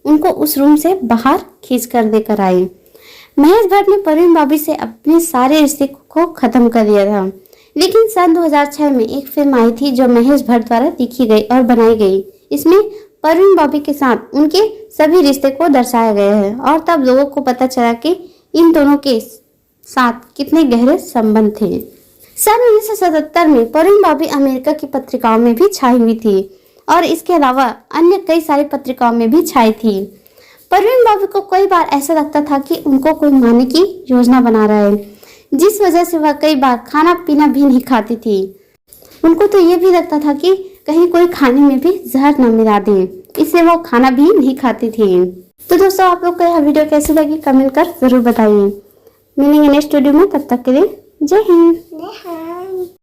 उनको उस रूम से बाहर खींच कर देकर आए। महेश भट्ट ने परवीन भाभी से अपने सारे रिश्ते को खत्म कर दिया था, लेकिन सन 2006 में एक फिल्म आई थी जो महेश भट्ट द्वारा लिखी गई और बनाई गई। इसमें परवीन भाभी के साथ उनके सभी रिश्ते को दर्शाया गया है और तब लोगों को पता चला कि इन दोनों के साथ कितने गहरे संबंध थे। सन 1977 में परवीन भाभी अमेरिका की पत्रिकाओं में भी छाई हुई थी और इसके अलावा अन्य कई सारी पत्रिकाओं में भी छाई थी। परवीन भाभी को कई बार ऐसा लगता था कि उनको कोई मारने की योजना बना रहा है, जिस वजह से वह कई बार खाना पीना भी नहीं खाती थी। उनको तो ये भी लगता था कि कहीं कोई खाने में भी जहर न मिला दे, इसलिए वो खाना भी नहीं खाती थी। तो दोस्तों, आप लोग को यह वीडियो कैसी लगी कमेंट कर जरूर बताइए। मिलेंगे नेक्स्ट वीडियो में, तब तक के लिए जय हिंद।